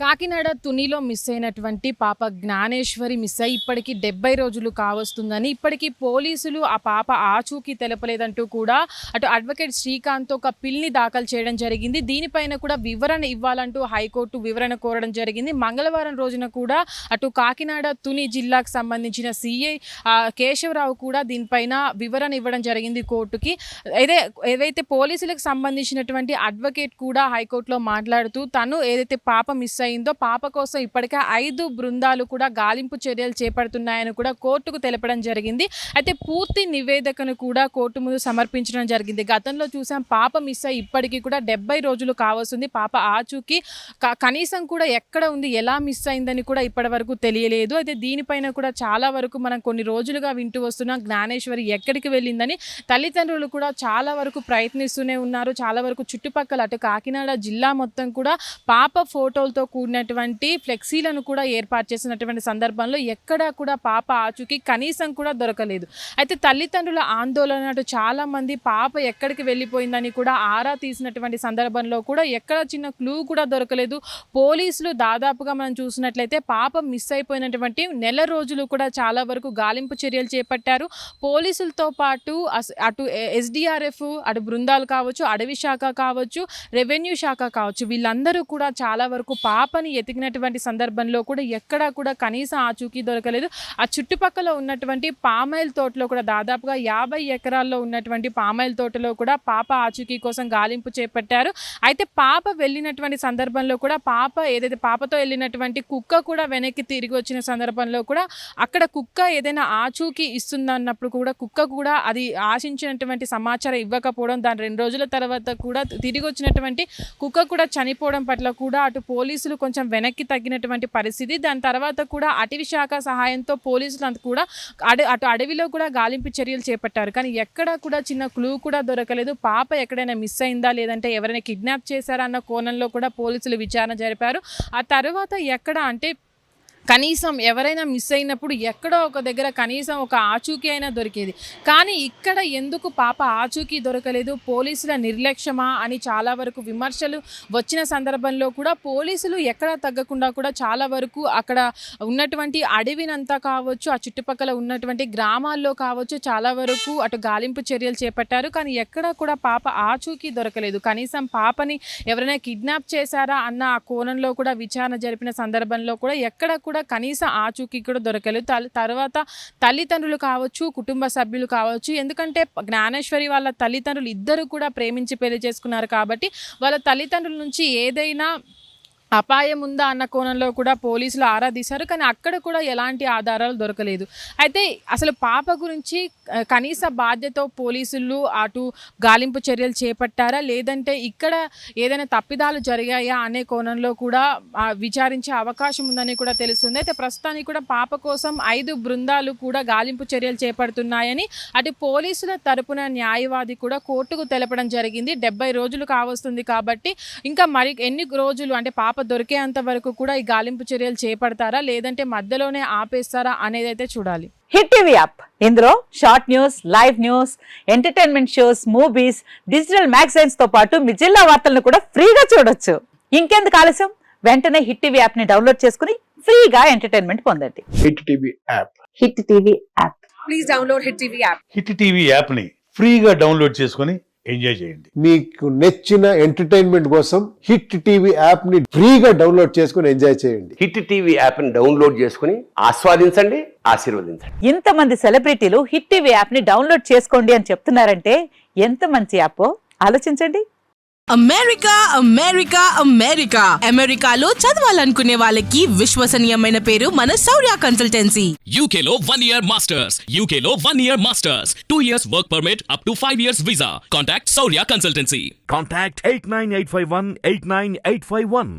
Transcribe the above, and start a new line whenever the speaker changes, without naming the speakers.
Kakinada తునిలో miss అయినటువంటి పాప Gnaneshwari miss అయ్యి ఇప్పటికి 70 రోజులు కావస్తుందని ఇప్పటికీ పోలీసులు ఆ పాప ఆచూకీ తెలపలేదంటూ కూడా అటు అడ్వకేట్ శ్రీకాంత్ ఒక పిల్ని దాఖలు చేయడం జరిగింది. దీనిపైన కూడా వివరణ ఇవ్వాలంటూ హైకోర్టు వివరణ కోరడం జరిగింది. మంగళవారం రోజున కూడా అటు కాకినాడ తుని జిల్లాకు సంబంధించిన సిఐ కేశవరావు కూడా దీనిపైన వివరణ ఇవ్వడం జరిగింది కోర్టుకి. ఏదైతే పోలీసులకు సంబంధించినటువంటి అడ్వకేట్ కూడా హైకోర్టులో మాట్లాడుతూ తను ఏదైతే పాప మిస్ అయిందో పాప కోసం ఇప్పటికే 5 బృందాలు కూడా గాలింపు చర్యలు చేపడుతున్నాయని కూడా కోర్టుకు తెలపడం జరిగింది. అయితే పూర్తి నివేదికను కూడా కోర్టు ముందు సమర్పించడం జరిగింది. గతంలో చూసాం పాప మిస్ అయ్యి ఇప్పటికీ కూడా 70 రోజులు కావస్తుంది. పాప ఆచూకీ కనీసం కూడా ఎక్కడ ఉంది, ఎలా మిస్ అయిందని కూడా ఇప్పటి వరకు తెలియలేదు. అయితే దీనిపైన కూడా చాలా వరకు మనం కొన్ని రోజులుగా వింటూ వస్తున్నాం జ్ఞానేశ్వరి ఎక్కడికి వెళ్ళిందని. తల్లిదండ్రులు కూడా చాలా వరకు ప్రయత్నిస్తూనే ఉన్నారు. చాలా వరకు చుట్టుపక్కల అటు కాకినాడ జిల్లా మొత్తం కూడా పాప ఫోటోలతో కూడినటువంటి ఫ్లెక్సీలను కూడా ఏర్పాటు చేసినటువంటి సందర్భంలో ఎక్కడా కూడా పాప ఆచూకీ కనీసం కూడా దొరకలేదు. అయితే తల్లిదండ్రుల ఆందోళన అటు చాలామంది పాప ఎక్కడికి వెళ్ళిపోయిందని కూడా ఆరా తీసినటువంటి సందర్భంలో కూడా ఎక్కడ చిన్న క్లూ కూడా దొరకలేదు. పోలీసులు దాదాపుగా మనం చూసినట్లయితే పాప మిస్ అయిపోయినటువంటి నెల రోజులు కూడా చాలా వరకు గాలింపు చర్యలు చేపట్టారు. పోలీసులతో పాటు అటు ఎస్డిఆర్ఎఫ్ అటు బృందాలు కావచ్చు, అడవి శాఖ కావచ్చు, రెవెన్యూ శాఖ కావచ్చు, వీళ్ళందరూ కూడా చాలా వరకు పాపని ఎతికినటువంటి సందర్భంలో కూడా ఎక్కడా కూడా కనీసం ఆచూకీ దొరకలేదు. ఆ చుట్టుపక్కల ఉన్నటువంటి పామాయిల్ తోటలో కూడా దాదాపుగా 50 ఎకరాల్లో ఉన్నటువంటి పామాయిల్ తోటలో కూడా పాప ఆచూకీ కోసం గాలింపు చేపట్టారు. అయితే పాప వెళ్ళినటువంటి సందర్భంలో కూడా పాప ఏదైతే పాపతో వెళ్ళినటువంటి కుక్క కూడా వెనక్కి తిరిగి వచ్చిన సందర్భంలో కూడా అక్కడ కుక్క ఏదైనా ఆచూకీ ఇస్తుందన్నప్పుడు కూడా కుక్క కూడా అది ఆశించినటువంటి సమాచారం ఇవ్వకపోవడం, దాని 2 రోజుల తర్వాత కూడా తిరిగి వచ్చినటువంటి కుక్క కూడా చనిపోవడం పట్ల కూడా అటు పోలీసులు కొంచెం వెనక్కి తగ్గినటువంటి పరిస్థితి. దాని తర్వాత కూడా అటవీ శాఖ సహాయంతో పోలీసులు అంతా కూడా అటు అడవిలో కూడా గాలింపు చర్యలు చేపట్టారు. కానీ ఎక్కడా కూడా చిన్న క్లూ కూడా దొరకలేదు. పాప ఎక్కడైనా మిస్ అయిందా లేదంటే ఎవరైనా కిడ్నాప్ చేశారా అన్న కోణంలో కూడా పోలీసులు విచారణ జరిపారు. ఆ తర్వాత ఎక్కడ అంటే కనీసం ఎవరైనా మిస్ అయినప్పుడు ఎక్కడో ఒక దగ్గర కనీసం ఒక ఆచూకీ అయినా దొరికేది. కానీ ఇక్కడ ఎందుకు పాప ఆచూకీ దొరకలేదు, పోలీసుల నిర్లక్ష్యమా అని చాలా వరకు విమర్శలు వచ్చిన సందర్భంలో కూడా పోలీసులు ఎక్కడా తగ్గకుండా కూడా చాలా వరకు అక్కడ ఉన్నటువంటి అడవినంతా కావచ్చు, ఆ చుట్టుపక్కల ఉన్నటువంటి గ్రామాల్లో కావచ్చు చాలా వరకు అటు గాలింపు చర్యలు చేపట్టారు. కానీ ఎక్కడా కూడా పాప ఆచూకీ దొరకలేదు. కనీసం పాపని ఎవరైనా కిడ్నాప్ చేశారా అన్న ఆ కోణంలో కూడా విచారణ జరిపిన సందర్భంలో కూడా ఎక్కడ కూడా కనీసం ఆచూకీ కూడా దొరకలేదు. తర్వాత తల్లిదండ్రులు కావచ్చు, కుటుంబ సభ్యులు కావచ్చు, ఎందుకంటే జ్ఞానేశ్వరి వాళ్ళ తల్లిదండ్రులు ఇద్దరు కూడా ప్రేమించి పెళ్లి చేసుకున్నారు కాబట్టి వాళ్ళ తల్లిదండ్రుల నుంచి ఏదైనా అపాయం ఉందా అన్న కోణంలో కూడా పోలీసులు ఆరా తీశారు. కానీ అక్కడ కూడా ఎలాంటి ఆధారాలు దొరకలేదు. అయితే అసలు పాప గురించి కనీస బాధ్యత పోలీసులు అటు గాలింపు చర్యలు చేపట్టారా లేదంటే ఇక్కడ ఏదైనా తప్పిదాలు జరిగాయా అనే కోణంలో కూడా విచారించే అవకాశం ఉందని కూడా తెలుస్తుంది. అయితే ప్రస్తుతానికి కూడా పాప కోసం 5 బృందాలు కూడా గాలింపు చర్యలు చేపడుతున్నాయని అటు పోలీసుల తరపున న్యాయవాది కూడా కోర్టుకు తెలపడం జరిగింది. 70 రోజులు కావస్తుంది కాబట్టి ఇంకా మరి ఎన్ని రోజులు అంటే పాప దొరికేంత వరకు కూడా ఈ గాలింపు చర్యలు చేపడతారా లేదంటే మధ్యలోనే ఆపేస్తారా అనేది అయితే చూడాలి.
హిట్ టీవీ యాప్ ఇందులో short news, live news, entertainment shows, movies, digital magazines తో పాటు మీ జిల్లా వార్తలను కూడా ఫ్రీగా చూడొచ్చు. ఇంకెందుకు ఆలస్యం, వెంటనే హిట్ టీవీ యాప్ ని డౌన్లోడ్ చేసుకుని ఫ్రీగా ఎంటర్టైన్మెంట్ పొందండి.
Hit TV app.
Hit TV app.
Please download hit TV app.
Hit TV app ని ఫ్రీగా డౌన్లోడ్ చేసుకుని ఎంజాయ్ చేయండి.
మీకు నచ్చిన ఎంటర్టైన్మెంట్ కోసం హిట్ టీవీ యాప్ ని ఫ్రీగా డౌన్లోడ్ చేసుకుని ఎంజాయ్ చేయండి.
హిట్ టీవీ యాప్ ని డౌన్లోడ్ చేసుకుని ఆస్వాదించండి, ఆశీర్వదించండి.
ఇంతమంది సెలబ్రిటీలు హిట్ టీవీ యాప్ ని డౌన్లోడ్ చేసుకోండి అని చెప్తున్నారంటే ఎంత మంచి యాప్ ఆలోచించండి.
అమెరికా అమెరికా అమెరికా అమెరికాలో చదవాలనుకునే వాళ్ళకి విశ్వసనీయమైన పేరు మన శౌర్య కన్సల్టెన్సీ.
UK లో 1 year masters, UK లో 1 year masters, 2 years work permit up to 5 years visa. Contact Saurya Consultancy.
Contact 89851 89851.